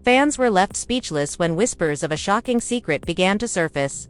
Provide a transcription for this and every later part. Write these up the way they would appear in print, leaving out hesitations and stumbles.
Fans were left speechless when whispers of a shocking secret began to surface,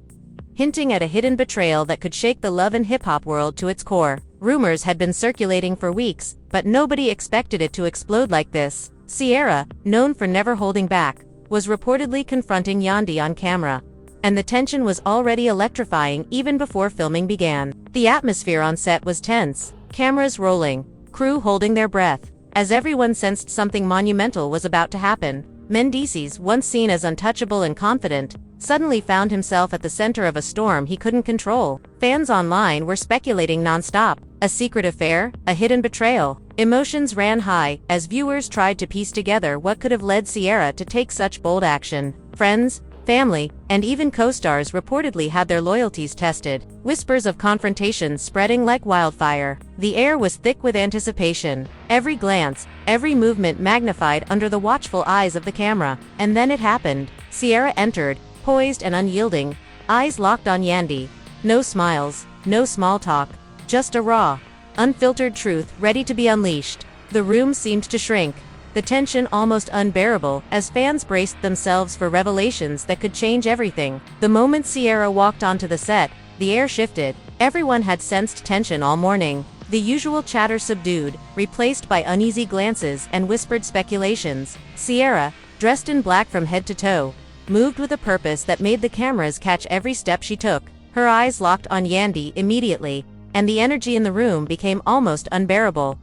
hinting at a hidden betrayal that could shake the love and hip-hop world to its core. Rumors had been circulating for weeks, but nobody expected it to explode like this. Sierra, known for never holding back, was reportedly confronting Yandy on camera, and the tension was already electrifying even before filming began. The atmosphere on set was tense, cameras rolling, crew holding their breath, as everyone sensed something monumental was about to happen. Mendeecees, once seen as untouchable and confident, suddenly found himself at the center of a storm he couldn't control. Fans online were speculating non-stop. A secret affair? A hidden betrayal? Emotions ran high as viewers tried to piece together what could have led Sierra to take such bold action. Friends, family, and even co-stars reportedly had their loyalties tested, whispers of confrontation spreading like wildfire. The air was thick with anticipation, every glance, every movement magnified under the watchful eyes of the camera. And then it happened. Sierra entered, poised and unyielding, eyes locked on Yandy. No smiles, no small talk, just a raw, unfiltered truth ready to be unleashed. The room seemed to shrink, the tension almost unbearable as fans braced themselves for revelations that could change everything. The moment Sierra walked onto the set, the air shifted. Everyone had sensed tension all morning. The usual chatter subdued, replaced by uneasy glances and whispered speculations. Sierra, dressed in black from head to toe, moved with a purpose that made the cameras catch every step she took. Her eyes locked on Yandy immediately, and the energy in the room became almost unbearable.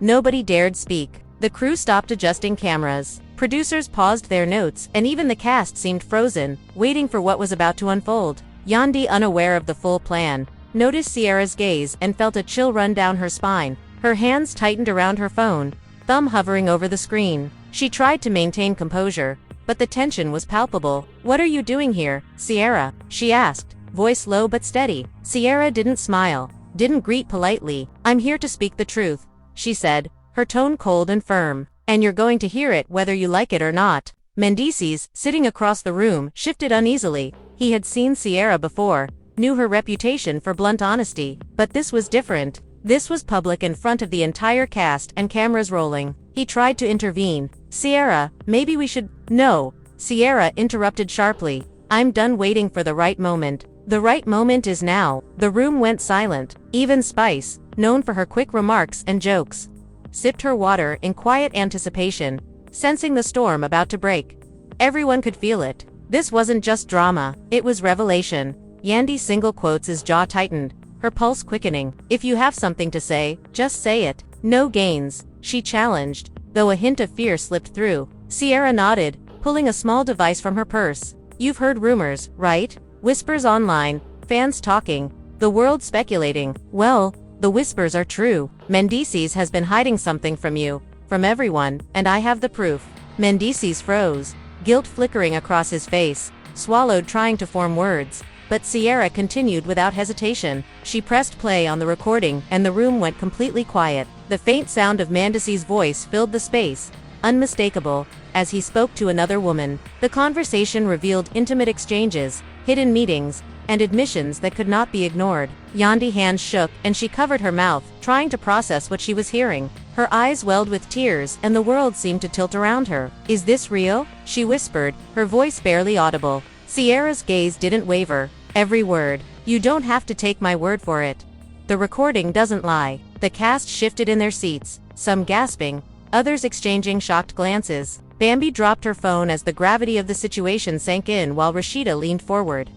Nobody dared speak. The crew stopped adjusting cameras. Producers paused their notes, and even the cast seemed frozen, waiting for what was about to unfold. Yandy, unaware of the full plan, noticed Sierra's gaze and felt a chill run down her spine. Her hands tightened around her phone, thumb hovering over the screen. She tried to maintain composure, but the tension was palpable. "What are you doing here, Sierra?" she asked, voice low but steady. Sierra didn't smile, didn't greet politely. "I'm here to speak the truth," she said, her tone cold and firm. "And you're going to hear it whether you like it or not." Mendeecees, sitting across the room, shifted uneasily. He had seen Sierra before, knew her reputation for blunt honesty, but this was different. This was public in front of the entire cast and cameras rolling. He tried to intervene. "Sierra, maybe we should—" "No," Sierra interrupted sharply. "I'm done waiting for the right moment. The right moment is now." The room went silent. Even Spice, known for her quick remarks and jokes, sipped her water in quiet anticipation, sensing the storm about to break. Everyone could feel it. This wasn't just drama, it was revelation. Yandy single quotes, his jaw tightened, her pulse quickening. "If you have something to say, just say it. No gains," she challenged, though a hint of fear slipped through. Sierra nodded, pulling a small device from her purse. "You've heard rumors, right? Whispers online, fans talking, the world speculating. Well, the whispers are true. Mendeecees has been hiding something from you, from everyone, and I have the proof." Mendeecees froze, guilt flickering across his face, swallowed trying to form words. But Sierra continued without hesitation. She pressed play on the recording, and the room went completely quiet. The faint sound of Mendeecees' voice filled the space, unmistakable, as he spoke to another woman. The conversation revealed intimate exchanges, hidden meetings, and admissions that could not be ignored. Yandy's hands shook, and she covered her mouth, trying to process what she was hearing. Her eyes welled with tears, and the world seemed to tilt around her. "Is this real?" she whispered, her voice barely audible. Sierra's gaze didn't waver. "Every word. You don't have to take my word for it. The recording doesn't lie." The cast shifted in their seats, some gasping, others exchanging shocked glances. Bambi dropped her phone as the gravity of the situation sank in while Rashida leaned forward,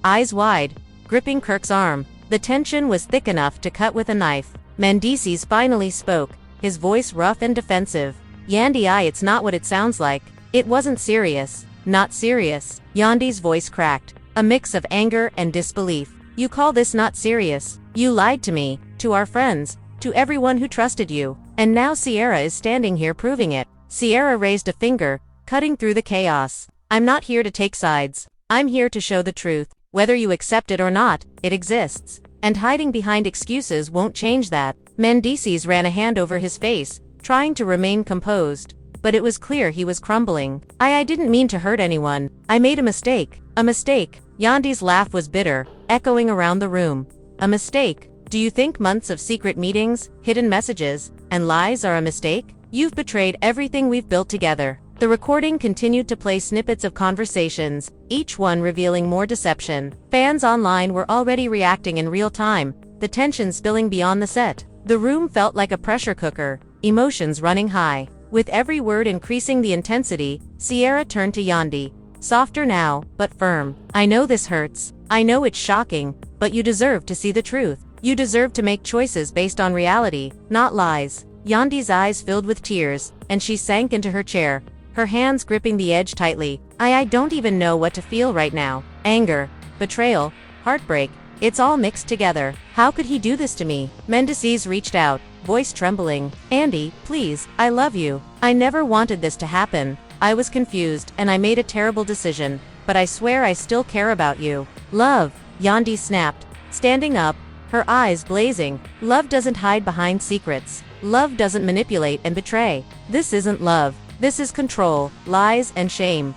eyes wide, gripping Kirk's arm. The tension was thick enough to cut with a knife. Mendeecees finally spoke, his voice rough and defensive. "Yandy, it's not what it sounds like. It wasn't serious. Not serious." Yandy's voice cracked, a mix of anger and disbelief. "You call this not serious? You lied to me, to our friends, to everyone who trusted you. And now Sierra is standing here proving it." Sierra raised a finger, cutting through the chaos. "I'm not here to take sides. I'm here to show the truth. Whether you accept it or not, it exists. And hiding behind excuses won't change that." Mendeecees ran a hand over his face, trying to remain composed. But it was clear he was crumbling. I didn't mean to hurt anyone. I made a mistake." "A mistake?" Yandy's laugh was bitter, echoing around the room. "A mistake? Do you think months of secret meetings, hidden messages, and lies are a mistake? You've betrayed everything we've built together. The recording continued to play snippets of conversations, each one revealing more deception. Fans online were already reacting in real time, the tension spilling beyond the set. The room felt like a pressure cooker, emotions running high. With every word increasing the intensity, Sierra turned to Yandy, softer now, but firm. I know this hurts. I know it's shocking, but you deserve to see the truth. You deserve to make choices based on reality, not lies. Yandy's eyes filled with tears, and she sank into her chair, her hands gripping the edge tightly. I don't even know what to feel right now. Anger, betrayal, heartbreak, it's all mixed together. How could he do this to me? Mendeecees reached out, voice trembling. Andy, please, I love you. I never wanted this to happen. I was confused, and I made a terrible decision, but I swear I still care about you. Love, Yandy snapped, standing up, her eyes blazing. Love doesn't hide behind secrets. Love doesn't manipulate and betray. This isn't love. This is control, lies, and shame.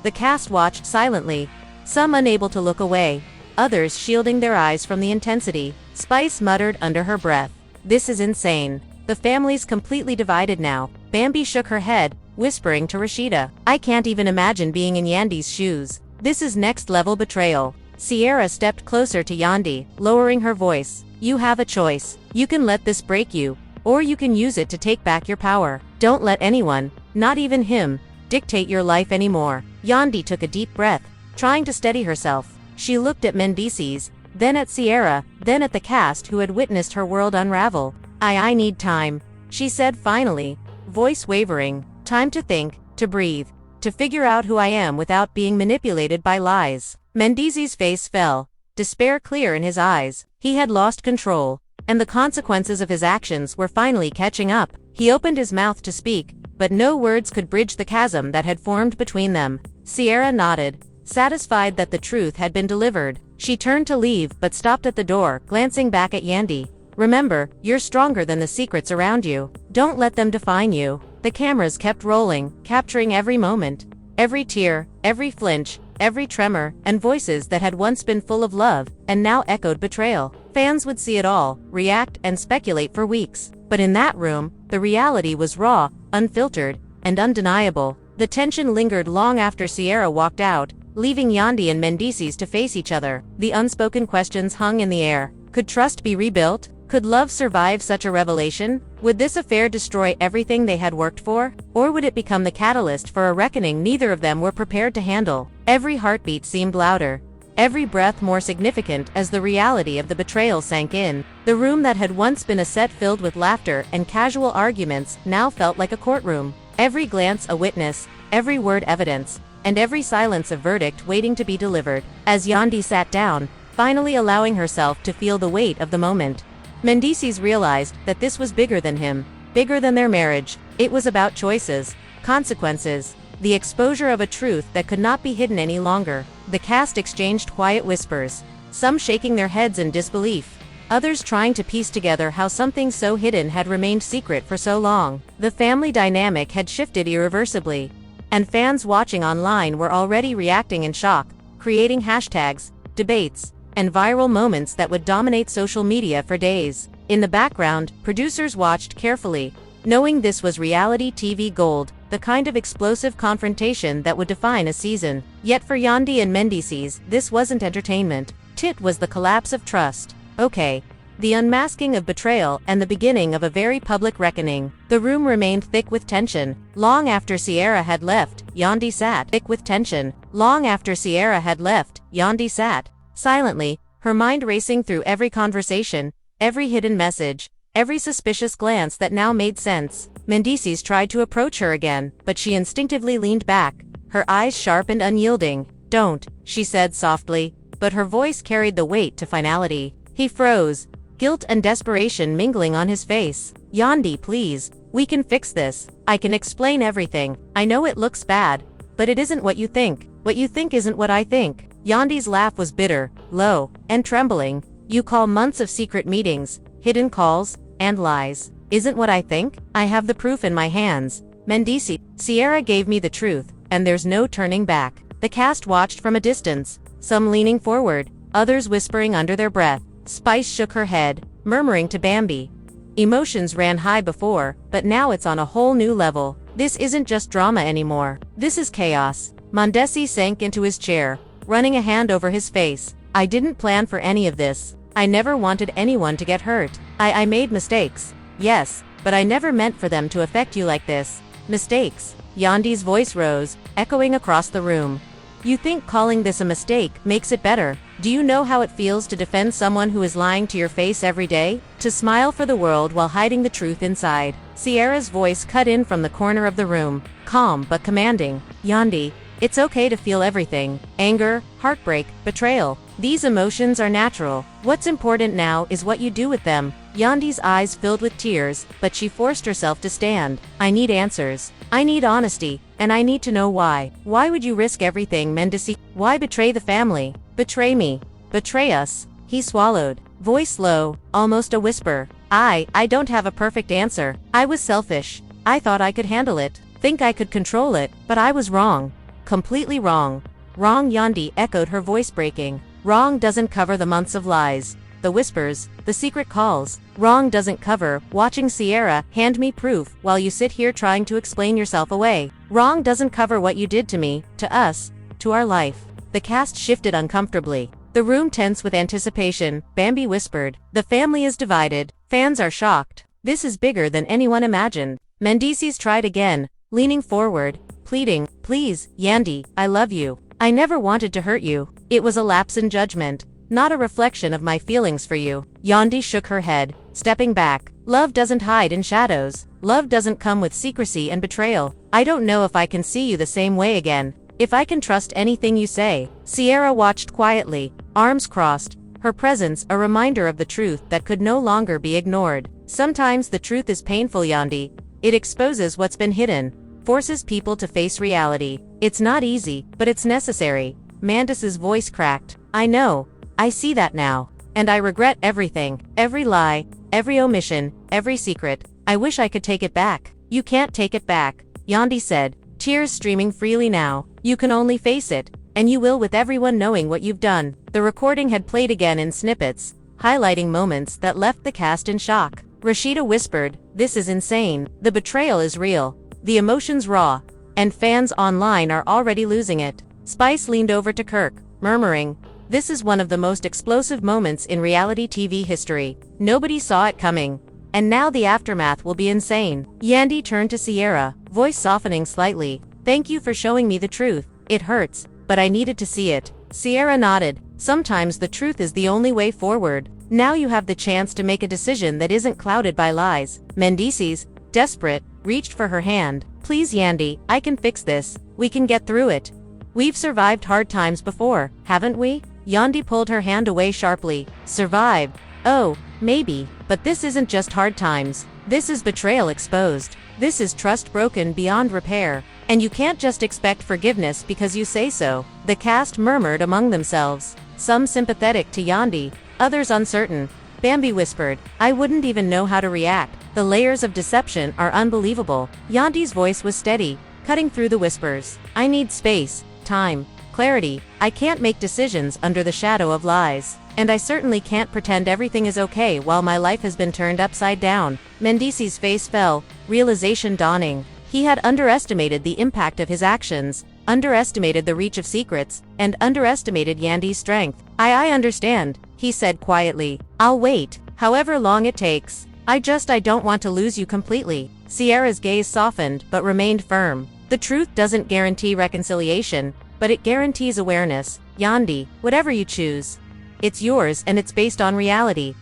The cast watched silently, some unable to look away, others shielding their eyes from the intensity. Spice muttered under her breath, "This is insane." The family's completely divided now. Bambi shook her head, whispering to Rashida, "I can't even imagine being in Yandy's shoes. This is next-level betrayal." Sierra stepped closer to Yandy, lowering her voice. "You have a choice. You can let this break you, or you can use it to take back your power. Don't let anyone, not even him, dictate your life anymore." Yandy took a deep breath, trying to steady herself. She looked at Mendeecees, then at Sierra, then at the cast who had witnessed her world unravel. I need time," she said finally, voice wavering. "Time to think, to breathe, to figure out who I am without being manipulated by lies." Mendeecees' face fell, despair clear in his eyes. He had lost control, and the consequences of his actions were finally catching up. He opened his mouth to speak, but no words could bridge the chasm that had formed between them. Sierra nodded, satisfied that the truth had been delivered. She turned to leave but stopped at the door, glancing back at Yandy. "Remember, you're stronger than the secrets around you. Don't let them define you." The cameras kept rolling, capturing every moment, every tear, every flinch, every tremor, and voices that had once been full of love and now echoed betrayal. Fans would see it all, react, and speculate for weeks. But in that room, the reality was raw, unfiltered, and undeniable. The tension lingered long after Sierra walked out, leaving Yandy and Mendeecees to face each other. The unspoken questions hung in the air. Could trust be rebuilt? Could love survive such a revelation? Would this affair destroy everything they had worked for? Or would it become the catalyst for a reckoning neither of them were prepared to handle? Every heartbeat seemed louder, every breath more significant as the reality of the betrayal sank in. The room that had once been a set filled with laughter and casual arguments now felt like a courtroom. Every glance a witness, every word evidence, and every silence a verdict waiting to be delivered. As Yandy sat down, finally allowing herself to feel the weight of the moment, Mendeecees realized that this was bigger than him, bigger than their marriage. It was about choices, consequences, the exposure of a truth that could not be hidden any longer. The cast exchanged quiet whispers, some shaking their heads in disbelief, others trying to piece together how something so hidden had remained secret for so long. The family dynamic had shifted irreversibly, and fans watching online were already reacting in shock, creating hashtags, debates, and viral moments that would dominate social media for days. In the background, producers watched carefully, knowing this was reality TV gold, the kind of explosive confrontation that would define a season. Yet for Yandy and Mendeecees, this wasn't entertainment. It was the collapse of trust. Okay. The unmasking of betrayal and the beginning of a very public reckoning. The room remained thick with tension. Long after Sierra had left, Yandy sat. Thick with tension. Long after Sierra had left, Yandy sat. Silently, her mind racing through every conversation, every hidden message, every suspicious glance that now made sense. Mendeecees tried to approach her again, but she instinctively leaned back, her eyes sharp and unyielding. "Don't," she said softly, but her voice carried the weight to finality. He froze, guilt and desperation mingling on his face. "Yandy, please, we can fix this. I can explain everything. I know it looks bad, but it isn't what you think. What you think isn't what I think." Yandy's laugh was bitter, low, and trembling. "You call months of secret meetings, hidden calls, and lies. Isn't what I think? I have the proof in my hands." Mendeecees. "Sierra gave me the truth, and there's no turning back." The cast watched from a distance, some leaning forward, others whispering under their breath. Spice shook her head, murmuring to Bambi, "Emotions ran high before, but now it's on a whole new level." This isn't just drama anymore. This is chaos. Mendeecees sank into his chair, running a hand over his face. I didn't plan for any of this. I never wanted anyone to get hurt. I made mistakes. Yes, but I never meant for them to affect you like this. Mistakes. Yandy's voice rose, echoing across the room. You think calling this a mistake makes it better? Do you know how it feels to defend someone who is lying to your face every day? To smile for the world while hiding the truth inside? Sierra's voice cut in from the corner of the room, calm but commanding. Yandy, it's okay to feel everything. Anger, heartbreak, betrayal. These emotions are natural. What's important now is what you do with them. Yandy's eyes filled with tears, but she forced herself to stand. I need answers. I need honesty, and I need to know why. Why would you risk everything, Mendeecees? Why betray the family? Betray me. Betray us. He swallowed, voice low, almost a whisper. I don't have a perfect answer. I was selfish. I thought I could handle it, think I could control it, but I was wrong. Completely wrong. Wrong, Yandy echoed, her voice breaking. Wrong doesn't cover the months of lies, the whispers, the secret calls. Wrong doesn't cover watching Sierra hand me proof while you sit here trying to explain yourself away. Wrong doesn't cover what you did to me, to us, to our life. The cast shifted uncomfortably. The room tense with anticipation. Bambi whispered, the family is divided. Fans are shocked. This is bigger than anyone imagined. Mendeecees tried again, leaning forward, pleading, please, Yandy, I love you. I never wanted to hurt you. It was a lapse in judgment, not a reflection of my feelings for you. Yandy shook her head, stepping back. Love doesn't hide in shadows. Love doesn't come with secrecy and betrayal. I don't know if I can see you the same way again. If I can trust anything you say. Sierra watched quietly, arms crossed, her presence a reminder of the truth that could no longer be ignored. Sometimes the truth is painful, Yandy. It exposes what's been hidden, forces people to face reality. It's not easy, but it's necessary. Mendeecees' voice cracked. I know. I see that now. And I regret everything. Every lie, every omission, every secret. I wish I could take it back. You can't take it back, Yandy said, tears streaming freely now. You can only face it. And you will, with everyone knowing what you've done. The recording had played again in snippets, highlighting moments that left the cast in shock. Rashida whispered, this is insane. The betrayal is real. The emotions raw. And fans online are already losing it. Spice leaned over to Kirk, murmuring, this is one of the most explosive moments in reality TV history. Nobody saw it coming. And now the aftermath will be insane. Yandy turned to Sierra, voice softening slightly. Thank you for showing me the truth. It hurts, but I needed to see it. Sierra nodded. Sometimes the truth is the only way forward. Now you have the chance to make a decision that isn't clouded by lies. Mendeecees, desperate, reached for her hand. Please, Yandy, I can fix this. We can get through it. We've survived hard times before, haven't we? Yandy pulled her hand away sharply. Survived? Oh, maybe. But this isn't just hard times. This is betrayal exposed. This is trust broken beyond repair. And you can't just expect forgiveness because you say so. The cast murmured among themselves, some sympathetic to Yandy, others uncertain. Bambi whispered, I wouldn't even know how to react. The layers of deception are unbelievable. Yandy's voice was steady, cutting through the whispers. I need space, time, clarity. I can't make decisions under the shadow of lies. And I certainly can't pretend everything is okay while my life has been turned upside down. Mendeecees' face fell, realization dawning. He had underestimated the impact of his actions, underestimated the reach of secrets, and underestimated Yandy's strength. I understand, he said quietly. I'll wait, however long it takes. I don't want to lose you completely. Sierra's gaze softened but remained firm. The truth doesn't guarantee reconciliation, but it guarantees awareness. Yandy, whatever you choose, it's yours and it's based on reality.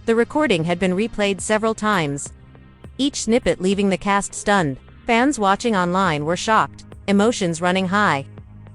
The recording had been replayed several times, each snippet leaving the cast stunned. Fans watching online were shocked, emotions running high,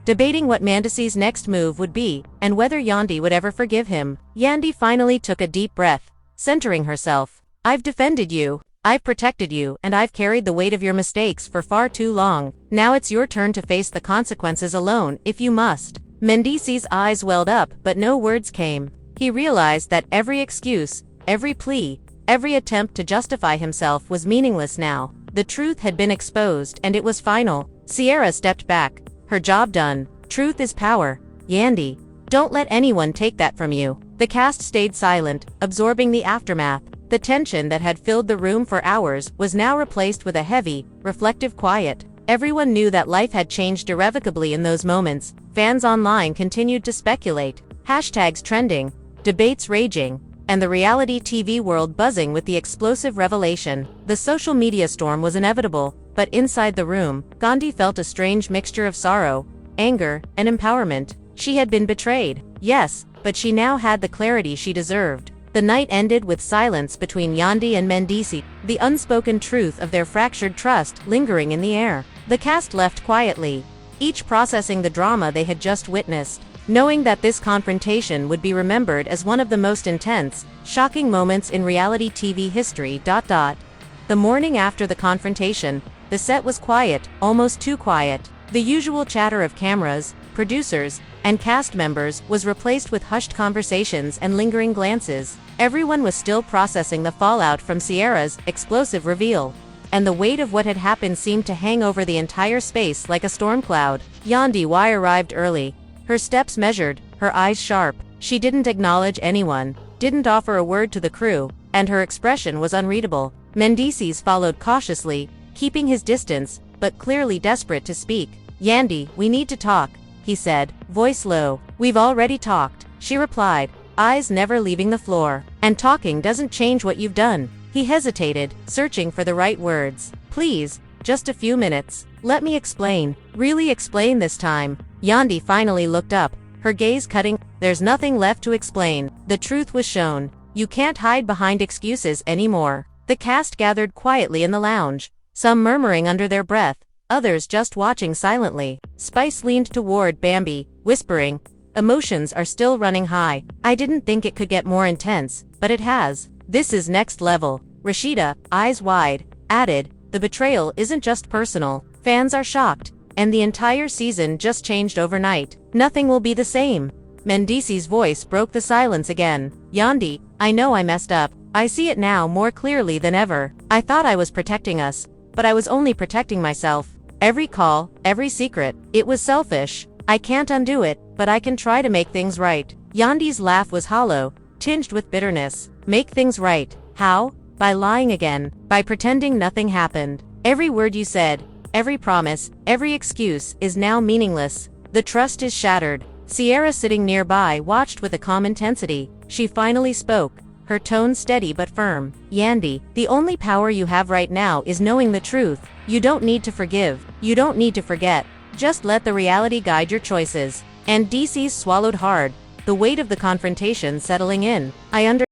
debating what Mendeecees' next move would be, and whether Yandy would ever forgive him. Yandy finally took a deep breath, centering herself. I've defended you, I've protected you, and I've carried the weight of your mistakes for far too long. Now it's your turn to face the consequences alone, if you must. Mendeecees' eyes welled up, but no words came. He realized that every excuse, every plea, every attempt to justify himself was meaningless now. The truth had been exposed, and it was final. Sierra stepped back, her job done. Truth is power. Yandy, don't let anyone take that from you. The cast stayed silent, absorbing the aftermath. The tension that had filled the room for hours was now replaced with a heavy, reflective quiet. Everyone knew that life had changed irrevocably in those moments. Fans online continued to speculate, hashtags trending, debates raging, and the reality TV world buzzing with the explosive revelation. The social media storm was inevitable, but inside the room, Gandhi felt a strange mixture of sorrow, anger, and empowerment. She had been betrayed, yes, but she now had the clarity she deserved. The night ended with silence between Yandy and Mendeecees, the unspoken truth of their fractured trust lingering in the air. The cast left quietly, each processing the drama they had just witnessed, knowing that this confrontation would be remembered as one of the most intense, shocking moments in reality TV history. The morning after the confrontation, the set was quiet, almost too quiet. The usual chatter of cameras, producers, and cast members was replaced with hushed conversations and lingering glances. Everyone was still processing the fallout from Sierra's explosive reveal, and the weight of what had happened seemed to hang over the entire space like a storm cloud. Yandy arrived early, her steps measured, her eyes sharp. She didn't acknowledge anyone, didn't offer a word to the crew, and her expression was unreadable. Mendeecees followed cautiously, keeping his distance, but clearly desperate to speak. "Yandy, we need to talk," he said, voice low. "We've already talked," she replied, eyes never leaving the floor. "And talking doesn't change what you've done." He hesitated, searching for the right words. "Please, just a few minutes. Let me explain. Really explain this time." Yandy finally looked up, her gaze cutting. "There's nothing left to explain. The truth was shown. You can't hide behind excuses anymore." The cast gathered quietly in the lounge, some murmuring under their breath, others just watching silently. Spice leaned toward Bambi, whispering, "Emotions are still running high. I didn't think it could get more intense, but it has. This is next level." Rashida, eyes wide, added, "The betrayal isn't just personal. Fans are shocked, and the entire season just changed overnight. Nothing will be the same." Mendeecees' voice broke the silence again. "Yandy, I know I messed up. I see it now more clearly than ever. I thought I was protecting us, but I was only protecting myself. Every call, every secret, it was selfish. I can't undo it, but I can try to make things right." Yandy's laugh was hollow, tinged with bitterness. "Make things right? How? By lying again, by pretending nothing happened. Every word you said, every promise, every excuse is now meaningless. The trust is shattered." Sierra, sitting nearby, watched with a calm intensity. She finally spoke, her tone steady but firm. "Yandy, the only power you have right now is knowing the truth. You don't need to forgive. You don't need to forget. Just let the reality guide your choices." And Mendeecees swallowed hard, the weight of the confrontation settling in. "I understand.